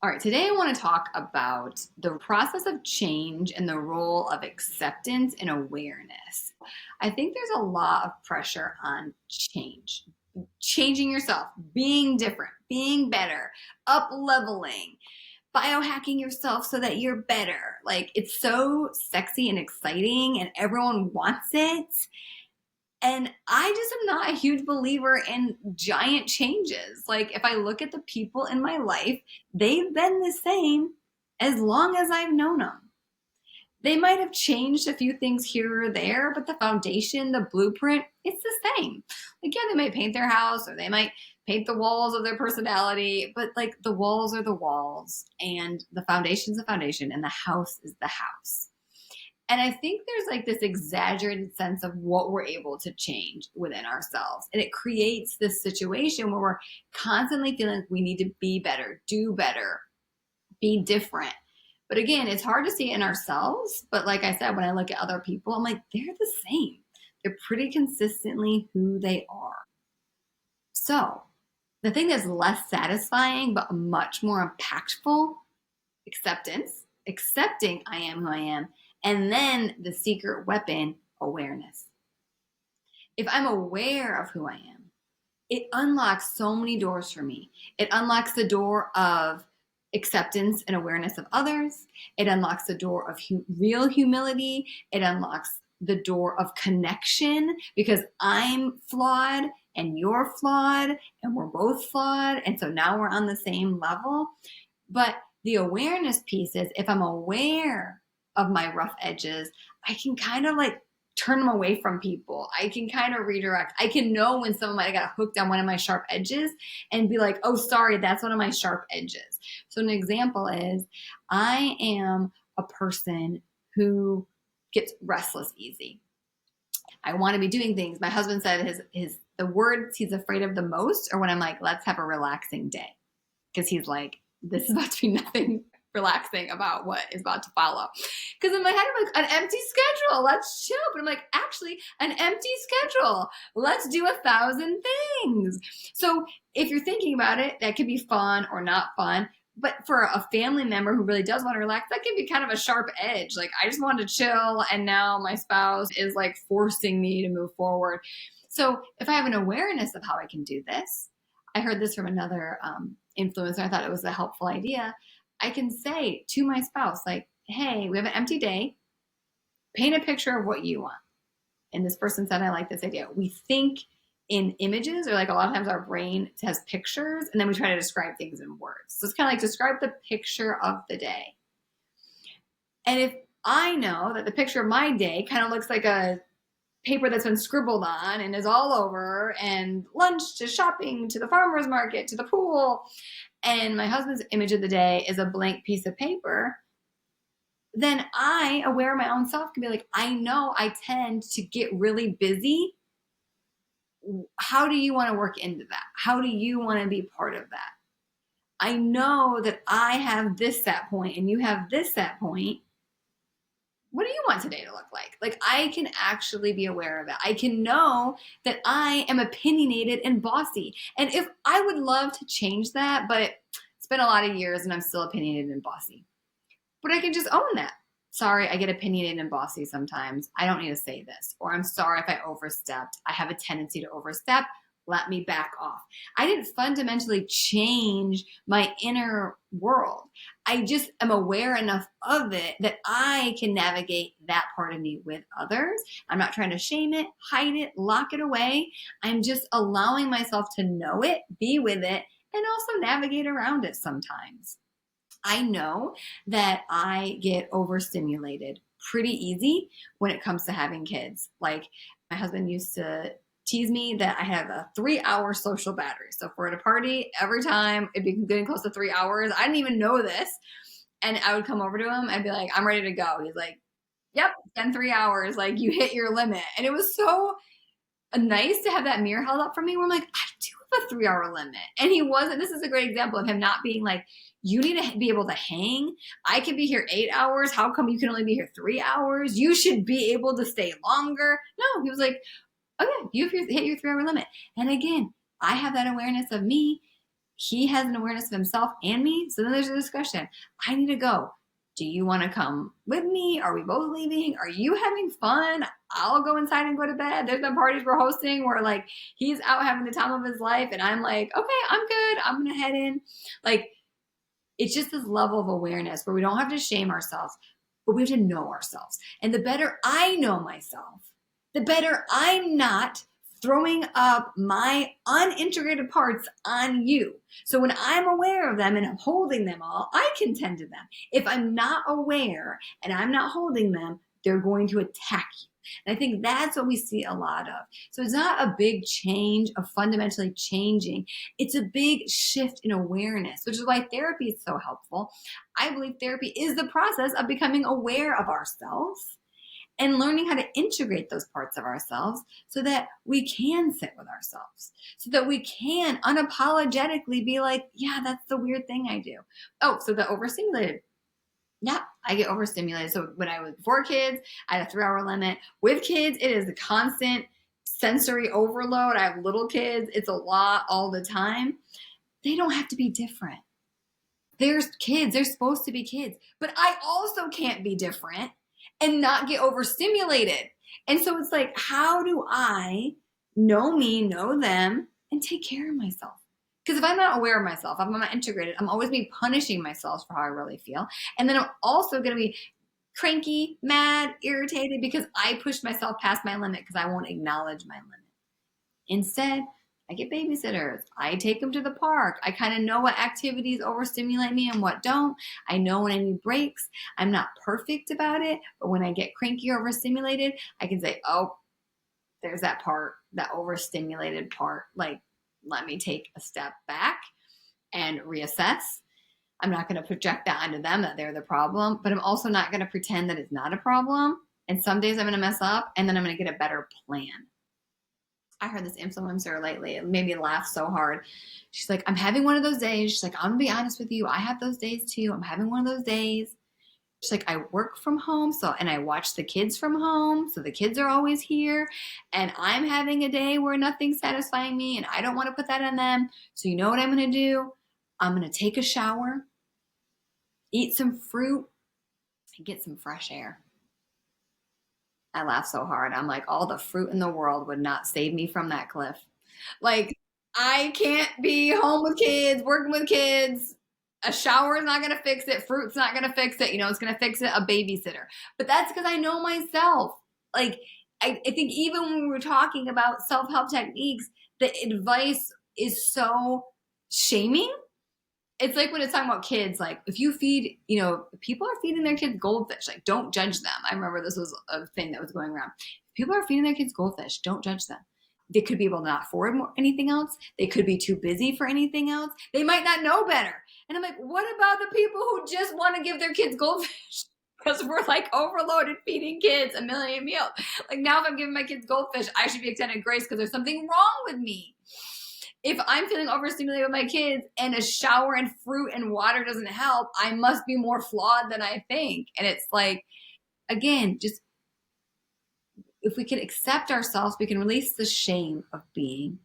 All right, today I want to talk about the process of change and the role of acceptance and awareness. I think there's a lot of pressure on change, changing yourself, being different, being better, up leveling, biohacking yourself so that you're better. Like it's so sexy and exciting and everyone wants it. And I just am not a huge believer in giant changes. Like, if I look at the people in my life, they've been the same as long as I've known them. They might have changed a few things here or there, but the foundation, the blueprint, it's the same. Like, yeah, they might paint their house or they might paint the walls of their personality, but like the walls are the walls and the foundation's the foundation and the house is the house. And I think there's like this exaggerated sense of what we're able to change within ourselves. And it creates this situation where we're constantly feeling like we need to be better, do better, be different. But again, it's hard to see it in ourselves. But like I said, when I look at other people, I'm like, they're the same. They're pretty consistently who they are. So the thing that's less satisfying, but much more impactful, acceptance, accepting I am who I am, and then the secret weapon, awareness. If I'm aware of who I am, it unlocks so many doors for me. It unlocks the door of acceptance and awareness of others. It unlocks the door of real humility. It unlocks the door of connection because I'm flawed and you're flawed and we're both flawed. And so now we're on the same level. But the awareness piece is if I'm aware of my rough edges, I can kind of like turn them away from people. I can kind of redirect. I can know when someone might have got hooked on one of my sharp edges and be like, oh, sorry, that's one of my sharp edges. So an example is I am a person who gets restless easy. I want to be doing things. My husband said the words he's afraid of the most are when I'm like, let's have a relaxing day. Because he's like, this is about to be nothing relaxing about what is about to follow. Because in my head, I'm like, an empty schedule. Let's chill. But I'm like, actually, an empty schedule. Let's do 1,000 things. So if you're thinking about it, that could be fun or not fun. But for a family member who really does want to relax, that can be kind of a sharp edge. Like, I just wanted to chill, and now my spouse is like forcing me to move forward. So if I have an awareness of how I can do this, I heard this from another influencer. I thought it was a helpful idea. I can say to my spouse, like, hey, we have an empty day. Paint a picture of what you want. And this person said, I like this idea. We think in images, or like a lot of times our brain has pictures, and then we try to describe things in words. So it's kind of like describe the picture of the day. And if I know that the picture of my day kind of looks like a paper that's been scribbled on and is all over, and lunch to shopping to the farmer's market to the pool, and my husband's image of the day is a blank piece of paper, then I, aware of my own self, can be like, I know I tend to get really busy. How do you want to work into that? How do you want to be part of that? I know that I have this set point and you have this set point. What do you want today to look like? Like, I can actually be aware of it. I can know that I am opinionated and bossy. And if I would love to change that, but it's been a lot of years and I'm still opinionated and bossy. But I can just own that. Sorry, I get opinionated and bossy sometimes. I don't need to say this. Or I'm sorry if I overstepped. I have a tendency to overstep. Let me back off. I didn't fundamentally change my inner world. I just am aware enough of it that I can navigate that part of me with others. I'm not trying to shame it, hide it, lock it away. I'm just allowing myself to know it, be with it, and also navigate around it sometimes. I know that I get overstimulated pretty easy when it comes to having kids. Like, my husband used to tease me that I have a 3-hour social battery. So if we're at a party, every time it'd be getting close to 3 hours. I didn't even know this. And I would come over to him. I'd be like, I'm ready to go. He's like, yep, it's been 3 hours. Like, you hit your limit. And it was so nice to have that mirror held up for me where I'm like, I do have a 3-hour limit. And he wasn't. This is a great example of him not being like, you need to be able to hang. I could be here 8 hours. How come you can only be here 3 hours? You should be able to stay longer. No, he was like, okay, you've hit your 3-hour limit. And again, I have that awareness of me. he has an awareness of himself and me. So then there's a discussion. I need to go. Do you want to come with me? Are we both leaving? Are you having fun? I'll go inside and go to bed. There's been parties we're hosting where like he's out having the time of his life and I'm like, okay, I'm good. I'm going to head in. Like, it's just this level of awareness where we don't have to shame ourselves, but we have to know ourselves. And the better I know myself, the better I'm not throwing up my unintegrated parts on you. So when I'm aware of them and I'm holding them all, I can tend to them. If I'm not aware and I'm not holding them, they're going to attack you. And I think that's what we see a lot of. So it's not a big change of fundamentally changing. It's a big shift in awareness, which is why therapy is so helpful. I believe therapy is the process of becoming aware of ourselves and learning how to integrate those parts of ourselves so that we can sit with ourselves, so that we can unapologetically be like, yeah, that's the weird thing I do. Oh, so the overstimulated. Yeah, I get overstimulated. So when I was before kids, I had a 3-hour limit. With kids, it is a constant sensory overload. I have little kids. It's a lot all the time. They don't have to be different. There's kids. They're supposed to be kids. But I also can't be different and not get overstimulated. And so it's like, how do I know me, know them, and take care of myself? Because if I'm not aware of myself, if I'm not integrated, I'm always be punishing myself for how I really feel. And then I'm also going to be cranky, mad, irritated because I pushed myself past my limit because I won't acknowledge my limit. Instead, I get babysitters. I take them to the park. I kind of know what activities overstimulate me and what don't. I know when I need breaks. I'm not perfect about it, but when I get cranky or overstimulated, I can say, oh, there's that part, that overstimulated part. Like, let me take a step back and reassess. I'm not going to project that onto them that they're the problem, but I'm also not going to pretend that it's not a problem. And some days I'm going to mess up and then I'm going to get a better plan. I heard this influencer lately. It made me laugh so hard. She's like, I'm having one of those days. She's like, I'm going to be honest with you. I have those days too. I'm having one of those days. She's like, I work from home, and I watch the kids from home, so the kids are always here, and I'm having a day where nothing's satisfying me, and I don't want to put that on them. So you know what I'm going to do? I'm going to take a shower, eat some fruit, and get some fresh air. I laugh so hard. I'm like, all the fruit in the world would not save me from that cliff. Like, I can't be home with kids, working with kids. A shower is not going to fix it. Fruit's not going to fix it. It's going to fix it a babysitter. But that's because I know myself. Like, I think even when we were talking about self-help techniques, the advice is so shaming. It's like when it's talking about kids, like if you feed, people are feeding their kids goldfish, like don't judge them. I remember this was a thing that was going around. People are feeding their kids goldfish, don't judge them. They could be able to not afford anything else. They could be too busy for anything else. They might not know better. And I'm like, what about the people who just want to give their kids goldfish? Because we're like overloaded feeding kids a million meals. Like now if I'm giving my kids goldfish, I should be extended grace because there's something wrong with me. If I'm feeling overstimulated with my kids and a shower and fruit and water doesn't help, I must be more flawed than I think. And it's like, again, just if we can accept ourselves, we can release the shame of being,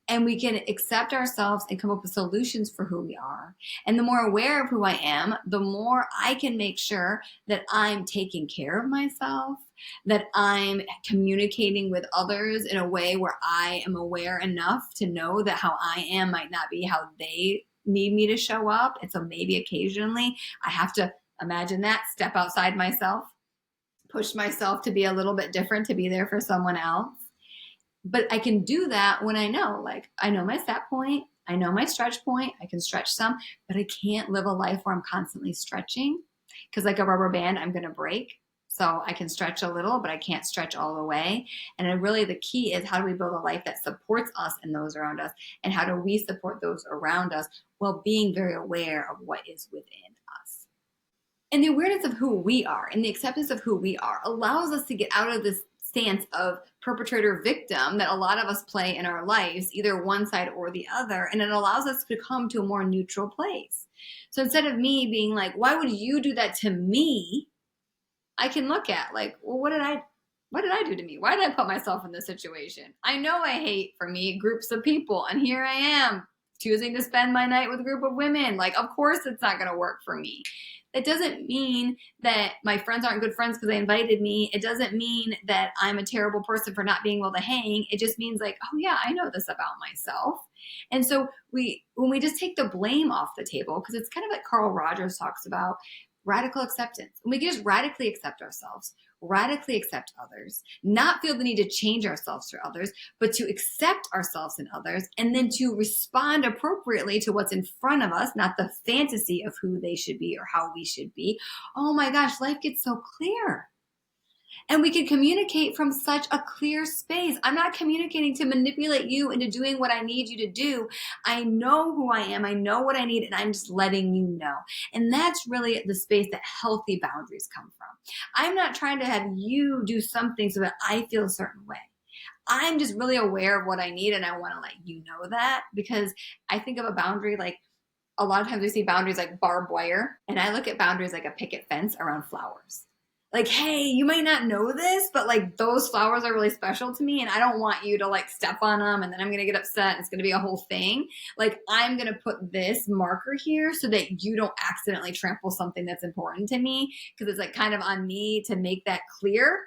and we can accept ourselves and come up with solutions for who we are. And the more aware of who I am, the more I can make sure that I'm taking care of myself, that I'm communicating with others in a way where I am aware enough to know that how I am might not be how they need me to show up. And so maybe occasionally I have to imagine that, step outside myself, push myself to be a little bit different, to be there for someone else. But I can do that when I know my set point, I know my stretch point, I can stretch some, but I can't live a life where I'm constantly stretching because like a rubber band, I'm going to break. So I can stretch a little, but I can't stretch all the way. And really the key is how do we build a life that supports us and those around us? And how do we support those around us while being very aware of what is within us? And the awareness of who we are and the acceptance of who we are allows us to get out of this stance of perpetrator victim that a lot of us play in our lives, either one side or the other. And it allows us to come to a more neutral place. So instead of me being like, why would you do that to me? I can look at like, well, what did I do to me? Why did I put myself in this situation? I know I hate, for me, groups of people. And here I am choosing to spend my night with a group of women. Like, of course it's not going to work for me. That doesn't mean that my friends aren't good friends because they invited me. It doesn't mean that I'm a terrible person for not being able to hang. It just means like, oh yeah, I know this about myself. And so when we just take the blame off the table, because it's kind of like Carl Rogers talks about radical acceptance. When we can just radically accept ourselves, radically accept others, not feel the need to change ourselves for others, but to accept ourselves and others, and then to respond appropriately to what's in front of us, not the fantasy of who they should be or how we should be. Oh my gosh, life gets so clear. And we can communicate from such a clear space. I'm not communicating to manipulate you into doing what I need you to do. I know who I am. I know what I need, and I'm just letting you know. And that's really the space that healthy boundaries come from. I'm not trying to have you do something so that I feel a certain way. I'm just really aware of what I need, and I want to let you know that, because I think of a boundary like a lot of times we see boundaries like barbed wire, and I look at boundaries like a picket fence around flowers. Like, hey, you might not know this, but like those flowers are really special to me, and I don't want you to like step on them and then I'm going to get upset and it's going to be a whole thing. Like, I'm going to put this marker here so that you don't accidentally trample something that's important to me, because it's like kind of on me to make that clear.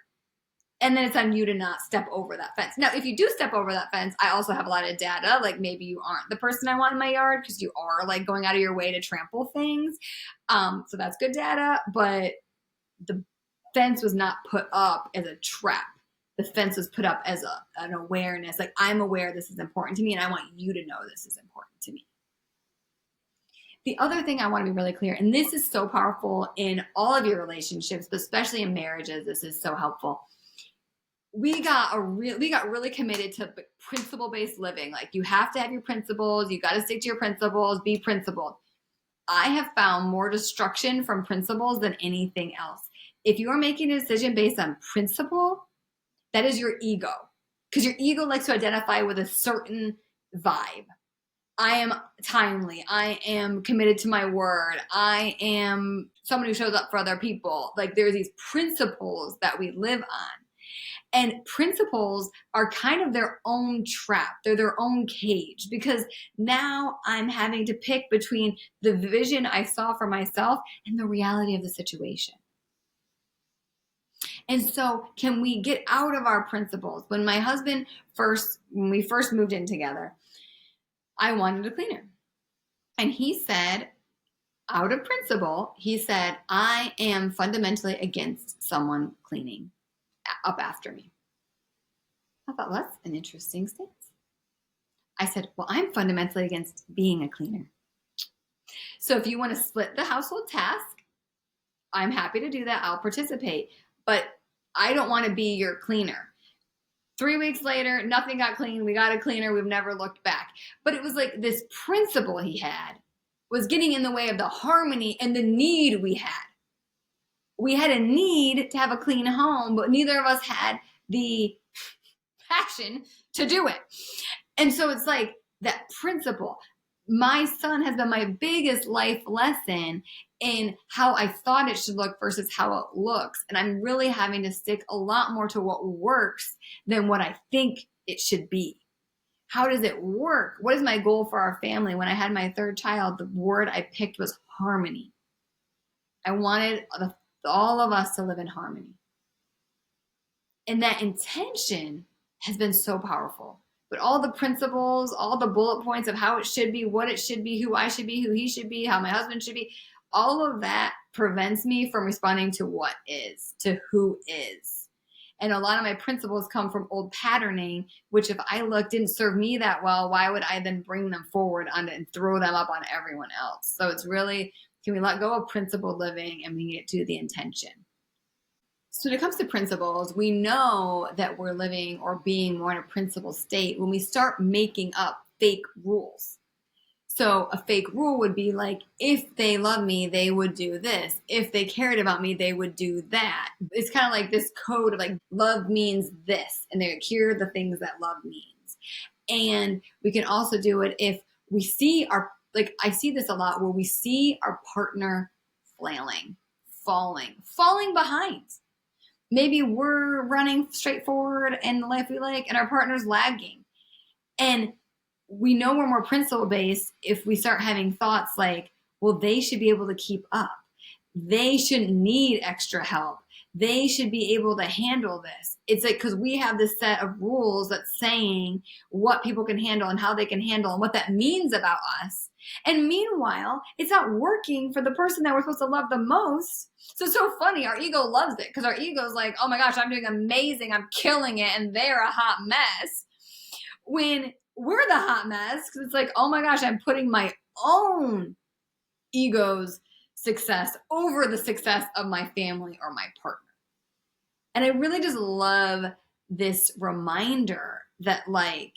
And then it's on you to not step over that fence. Now, if you do step over that fence, I also have a lot of data. Like, maybe you aren't the person I want in my yard because you are like going out of your way to trample things. So that's good data. But the fence was not put up as a trap. The fence was put up as an awareness. Like, I'm aware this is important to me, and I want you to know this is important to me. The other thing I want to be really clear, and this is so powerful in all of your relationships, but especially in marriages, this is so helpful. We got really committed to principle-based living. Like, you have to have your principles. You got to stick to your principles. Be principled. I have found more destruction from principles than anything else. If you are making a decision based on principle, that is your ego, because your ego likes to identify with a certain vibe. I am timely. I am committed to my word. I am someone who shows up for other people. Like, there's these principles that we live on. And principles are kind of their own trap. They're their own cage, because now I'm having to pick between the vision I saw for myself and the reality of the situation. And so, can we get out of our principles? When we first moved in together, I wanted a cleaner. And he said, out of principle, he said, I am fundamentally against someone cleaning up after me. I thought, well, that's an interesting stance. I said, well, I'm fundamentally against being a cleaner. So if you want to split the household task, I'm happy to do that. I'll participate. But I don't want to be your cleaner. 3 weeks later, nothing got cleaned. We got a cleaner. We've never looked back. But it was like this principle he had was getting in the way of the harmony and the need we had. We had a need to have a clean home, but neither of us had the passion to do it. And so it's like that principle. My son has been my biggest life lesson in how I thought it should look versus how it looks. And I'm really having to stick a lot more to what works than what I think it should be. How does it work? What is my goal for our family? When I had my third child, the word I picked was harmony. I wanted all of us to live in harmony. And that intention has been so powerful. But all the principles, all the bullet points of how it should be, what it should be, who I should be, who he should be, how my husband should be, all of that prevents me from responding to what is, to who is. And a lot of my principles come from old patterning, which if I look didn't serve me that well, why would I then bring them forward and throw them up on everyone else? So it's really, can we let go of principled living and we get to the intention? So when it comes to principles, we know that we're living or being more in a principled state when we start making up fake rules. So a fake rule would be like, if they love me, they would do this. If they cared about me, they would do that. It's kind of like this code of like, love means this. And here are the things that love means. And we can also do it if we see I see this a lot where we see our partner flailing, falling behind. Maybe we're running straight forward in the life we like and our partner's lagging. And we know we're more principle based if we start having thoughts like, well, they should be able to keep up. They shouldn't need extra help. They should be able to handle this. It's like, because we have this set of rules that's saying what people can handle and how they can handle and what that means about us. And meanwhile, it's not working for the person that we're supposed to love the most. So it's so funny. Our ego loves it because our ego's like, oh my gosh, I'm doing amazing. I'm killing it. And they're a hot mess. When we're the hot mess, because it's like, oh my gosh, I'm putting my own ego's success over the success of my family or my partner. And I really just love this reminder that, like,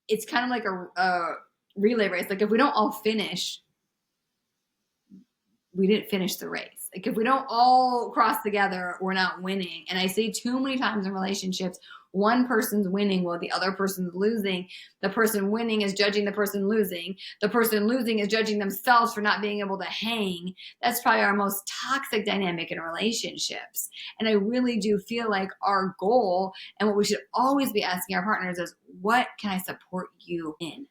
it's kind of like a relay race. Like, if we don't all finish, we didn't finish the race. Like, if we don't all cross together, we're not winning. And I see too many times in relationships, one person's winning while the other person's losing. The person winning is judging the person losing. The person losing is judging themselves for not being able to hang. That's probably our most toxic dynamic in relationships. And I really do feel like our goal and what we should always be asking our partners is, what can I support you in?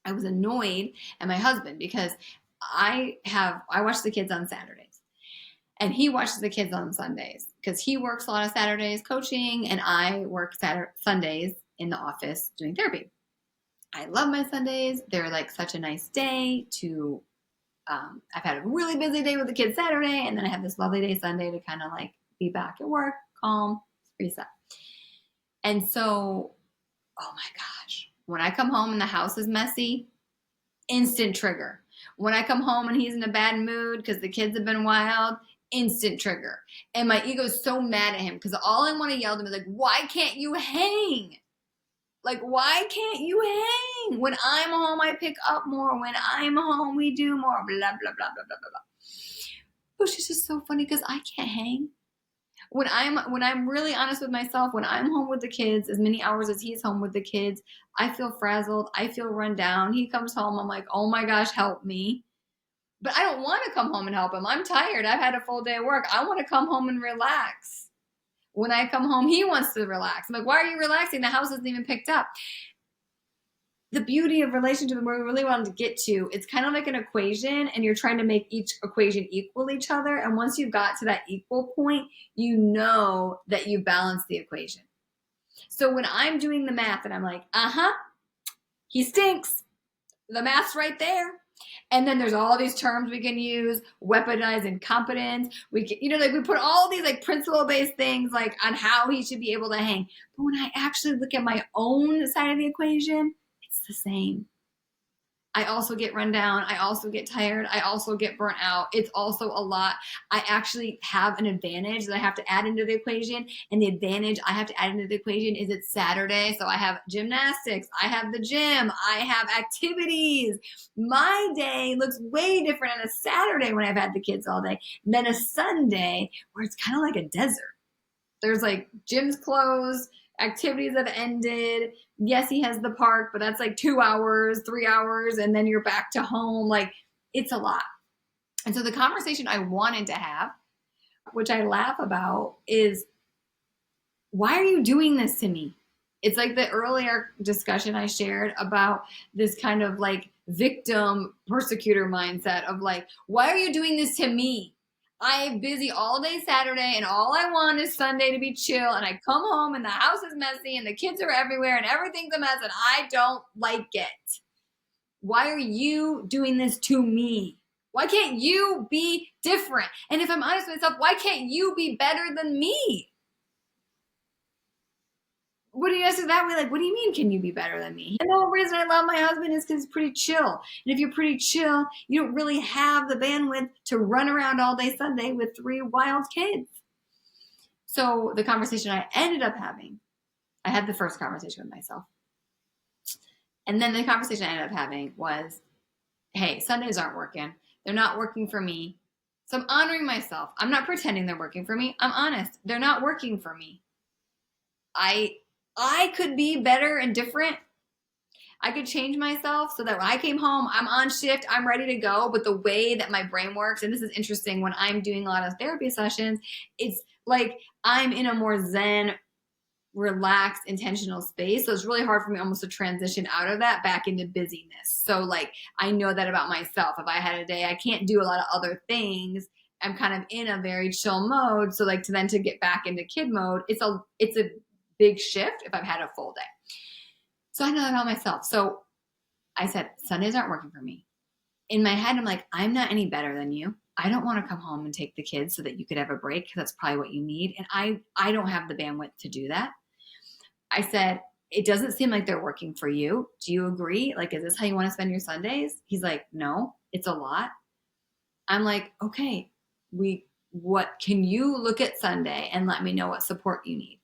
I was annoyed at my husband because I watch the kids on Saturdays. And he watches the kids on Sundays because he works a lot of Saturdays coaching, and I work Sundays in the office doing therapy. I love my Sundays. They're like such a nice day to, I've had a really busy day with the kids Saturday, and then I have this lovely day Sunday to kind of like be back at work, calm, reset. And so, oh my gosh, when I come home and the house is messy, instant trigger. When I come home and he's in a bad mood because the kids have been wild, instant trigger. And my ego is so mad at him because all I want to yell at him is like, why can't you hang? Like, why can't you hang? When I'm home, I pick up more. When I'm home, we do more. Blah, blah, blah, blah, blah, blah, blah. Which is just so funny because I can't hang. When I'm really honest with myself, when I'm home with the kids, as many hours as he's home with the kids, I feel frazzled. I feel run down. He comes home. I'm like, oh my gosh, help me. But I don't want to come home and help him. I'm tired. I've had a full day of work. I want to come home and relax. When I come home, he wants to relax. I'm like, why are you relaxing? The house isn't even picked up. The beauty of relationship and where we really wanted to get to, it's kind of like an equation, and you're trying to make each equation equal each other. And once you got to that equal point, you know that you balance the equation. So when I'm doing the math and I'm like, he stinks. The math's right there. And then there's all these terms we can use, weaponize incompetence. We can, like we put all these like principle-based things like on how he should be able to hang. But when I actually look at my own side of the equation, it's the same. I also get run down. I also get tired. I also get burnt out. It's also a lot. I actually have an advantage that I have to add into the equation. And the advantage I have to add into the equation is it's Saturday. So I have gymnastics. I have the gym. I have activities. My day looks way different on a Saturday when I've had the kids all day than a Sunday where it's kind of like a desert. There's like gyms closed. Activities have ended. Yes, he has the park, but that's like 2 hours, 3 hours, and then you're back to home. Like, it's a lot. And so the conversation I wanted to have, which I laugh about, is why are you doing this to me? It's like the earlier discussion I shared about this kind of like victim-persecutor mindset of like, why are you doing this to me? I'm busy all day Saturday and all I want is Sunday to be chill, and I come home and the house is messy and the kids are everywhere and everything's a mess and I don't like it. Why are you doing this to me? Why can't you be different? And if I'm honest with myself, why can't you be better than me? What do you answer that way? Like, what do you mean, can you be better than me? And the whole reason I love my husband is because he's pretty chill. And if you're pretty chill, you don't really have the bandwidth to run around all day Sunday with 3 wild kids. So the conversation I ended up having, I had the first conversation with myself. And then the conversation I ended up having was, hey, Sundays aren't working. They're not working for me. So I'm honoring myself. I'm not pretending they're working for me. I'm honest. They're not working for me. I could be better and different. I could change myself so that when I came home, I'm on shift, I'm ready to go. But the way that my brain works, and this is interesting, when I'm doing a lot of therapy sessions, it's like I'm in a more zen relaxed, intentional space. So it's really hard for me almost to transition out of that back into busyness. So like, I know that about myself. If I had a day I can't do a lot of other things, I'm kind of in a very chill mode. So like to get back into kid mode, it's a big shift if I've had a full day. So I know that about myself. So I said, Sundays aren't working for me. In my head, I'm like, I'm not any better than you. I don't want to come home and take the kids so that you could have a break, because that's probably what you need. And I don't have the bandwidth to do that. I said, it doesn't seem like they're working for you. Do you agree? Like, is this how you want to spend your Sundays? He's like, no, it's a lot. I'm like, okay, what can you look at Sunday and let me know what support you need?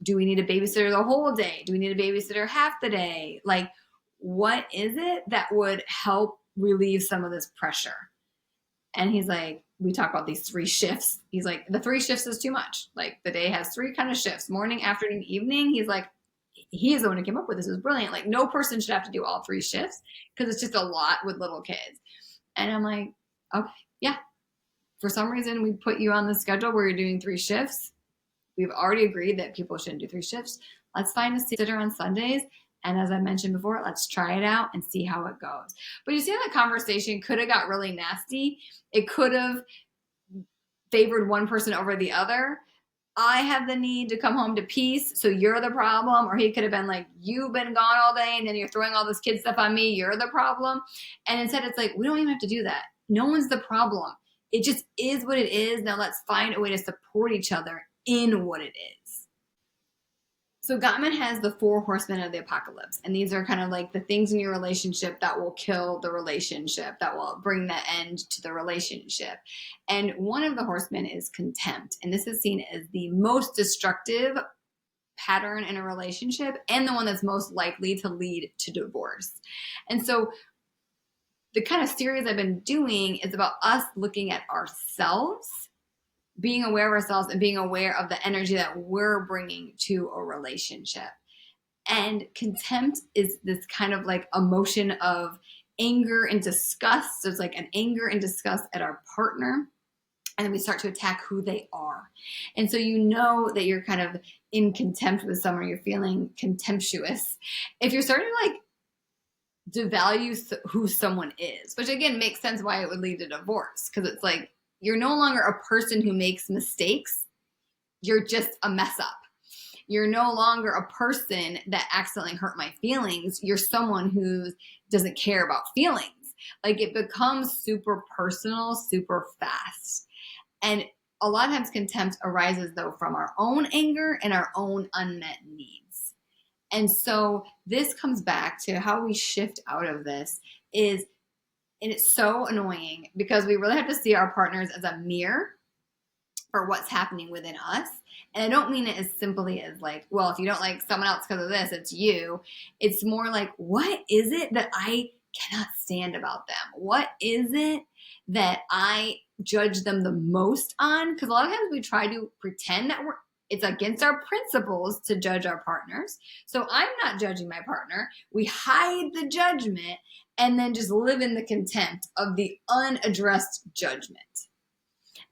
Do we need a babysitter the whole day? Do we need a babysitter half the day? Like, what is it that would help relieve some of this pressure? And he's like, we talk about these 3 shifts. He's like, the 3 shifts is too much. Like, the day has 3 kind of shifts, morning, afternoon, evening. He's like, he is the one who came up with this. It was brilliant. Like, no person should have to do all 3 shifts, because it's just a lot with little kids. And I'm like, okay, yeah. For some reason, we put you on the schedule where you're doing 3 shifts. We've already agreed that people shouldn't do 3 shifts. Let's find a sitter on Sundays. And as I mentioned before, let's try it out and see how it goes. But you see how that conversation could have got really nasty. It could have favored one person over the other. I have the need to come home to peace, so you're the problem. Or he could have been like, you've been gone all day and then you're throwing all this kid stuff on me. You're the problem. And instead it's like, we don't even have to do that. No one's the problem. It just is what it is. Now let's find a way to support each other in what it is. So Gottman has the 4 horsemen of the apocalypse. And these are kind of like the things in your relationship that will kill the relationship, that will bring the end to the relationship. And one of the horsemen is contempt. And this is seen as the most destructive pattern in a relationship, and the one that's most likely to lead to divorce. And so the kind of series I've been doing is about us looking at ourselves, being aware of ourselves, and being aware of the energy that we're bringing to a relationship. And contempt is this kind of like emotion of anger and disgust. So it's like an anger and disgust at our partner. And then we start to attack who they are. And so you know that you're kind of in contempt with someone, you're feeling contemptuous if you're starting to like devalue who someone is, which again makes sense why it would lead to divorce, because it's like, you're no longer a person who makes mistakes. You're just a mess up. You're no longer a person that accidentally hurt my feelings. You're someone who doesn't care about feelings. Like, it becomes super personal, super fast. And a lot of times contempt arises though from our own anger and our own unmet needs. And so this comes back to how we shift out of this is, and it's so annoying because we really have to see our partners as a mirror for what's happening within us. And I don't mean it as simply as like, well, if you don't like someone else because of this, it's you. It's more like, what is it that I cannot stand about them? What is it that I judge them the most on? Because a lot of times we try to pretend that it's against our principles to judge our partners. So I'm not judging my partner. We hide the judgment and then just live in the contempt of the unaddressed judgment.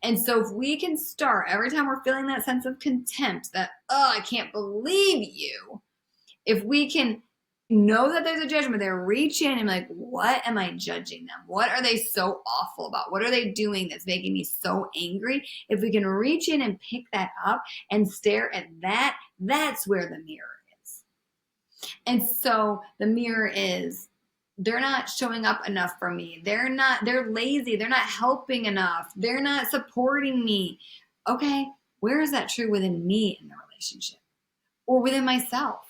And so if we can start every time we're feeling that sense of contempt, that, oh, I can't believe you. If we can know that there's a judgment there, reach in and be like, what am I judging them? What are they so awful about? What are they doing that's making me so angry? If we can reach in and pick that up and stare at that, that's where the mirror is. And so the mirror is, they're not showing up enough for me. They're lazy. They're not helping enough. They're not supporting me. Okay, where is that true within me in the relationship or within myself?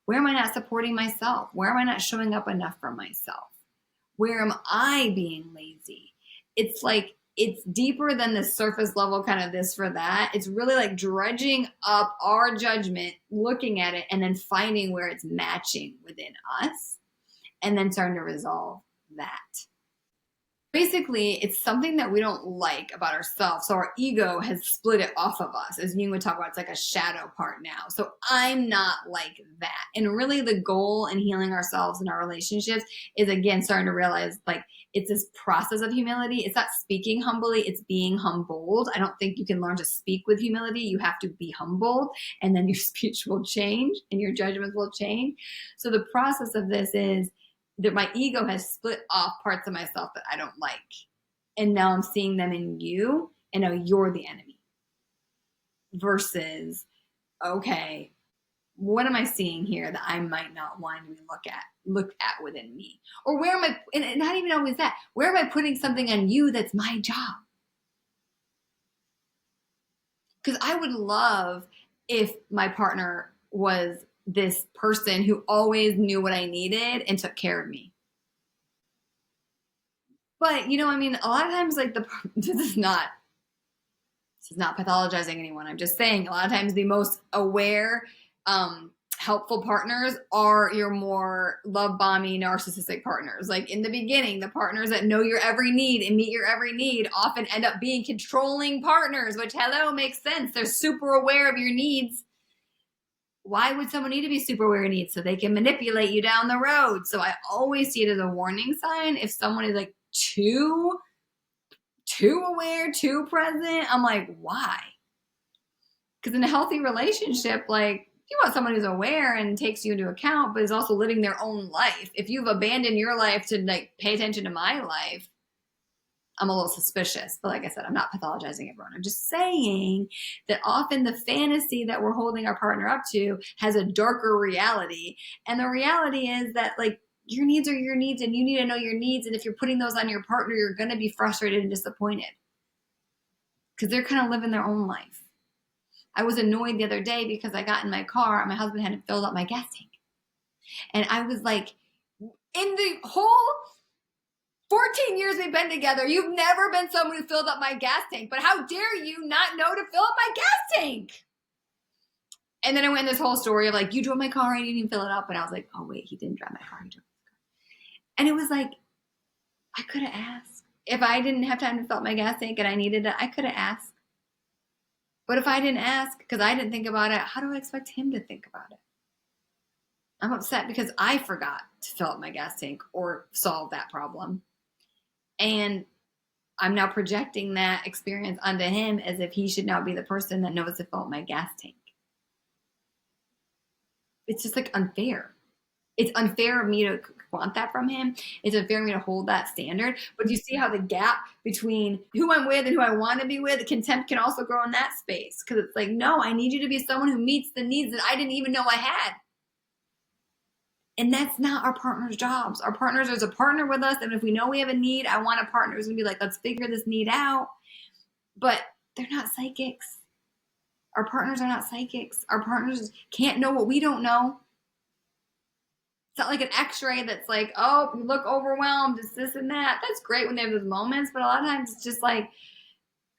Where am I not supporting myself? Where am I not showing up enough for myself? Where am I being lazy? It's like, it's deeper than the surface level kind of this for that. It's really like dredging up our judgment, looking at it, and then finding where it's matching within us, and then starting to resolve that. Basically, it's something that we don't like about ourselves. So our ego has split it off of us. As Jung would talk about, it's like a shadow part now. So I'm not like that. And really the goal in healing ourselves and our relationships is, again, starting to realize like It's this process of humility. It's not speaking humbly, it's being humbled. I don't think you can learn to speak with humility. You have to be humbled, and then your speech will change and your judgments will change. So the process of this is that my ego has split off parts of myself that I don't like. And now I'm seeing them in you, and now you're the enemy. Versus, okay, what am I seeing here that I might not want to look at within me? Or where am I, and not even always that, where am I putting something on you that's my job? Because I would love if my partner was this person who always knew what I needed and took care of me. But I mean, a lot of times, like this is not pathologizing anyone. I'm just saying a lot of times the most aware, helpful partners are your more love bombing, narcissistic partners. Like in the beginning, the partners that know your every need and meet your every need often end up being controlling partners, which, hello, makes sense. They're super aware of your needs. Why would someone need to be super aware of needs? So they can manipulate you down the road. So I always see it as a warning sign. If someone is like too aware, too present, I'm like, why? Because in a healthy relationship, like, you want someone who's aware and takes you into account, but is also living their own life. If you've abandoned your life to like pay attention to my life, I'm a little suspicious. But like I said, I'm not pathologizing everyone. I'm just saying that often the fantasy that we're holding our partner up to has a darker reality. And the reality is that, like, your needs are your needs, and you need to know your needs. And if you're putting those on your partner, you're going to be frustrated and disappointed because they're kind of living their own life. I was annoyed the other day because I got in my car and my husband hadn't filled up my gas tank. And I was like, in the whole 14 years we've been together, you've never been someone who filled up my gas tank. But how dare you not know to fill up my gas tank? And then I went in this whole story of like, you drove my car and you didn't even fill it up. And I was like, oh, wait, he didn't drive my car. He drove my car. And it was like, I could have asked. If I didn't have time to fill up my gas tank and I needed it, I could have asked. But if I didn't ask because I didn't think about it, how do I expect him to think about it? I'm upset because I forgot to fill up my gas tank or solve that problem. And I'm now projecting that experience onto him as if he should now be the person that knows to fill up my gas tank. It's just like unfair. It's unfair of me to want that from him. It's unfair of me to hold that standard. But you see how the gap between who I'm with and who I want to be with, contempt can also grow in that space. Because it's like, no, I need you to be someone who meets the needs that I didn't even know I had. And that's not our partner's jobs. Our partners, there's a partner with us. And if we know we have a need, I want a partner who's going to be like, let's figure this need out. But they're not psychics. Our partners are not psychics. Our partners can't know what we don't know. It's not like an x-ray that's like, oh, you look overwhelmed, it's this and that. That's great when they have those moments, but a lot of times it's just like,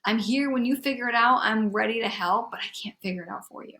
I'm here when you figure it out. I'm ready to help, but I can't figure it out for you.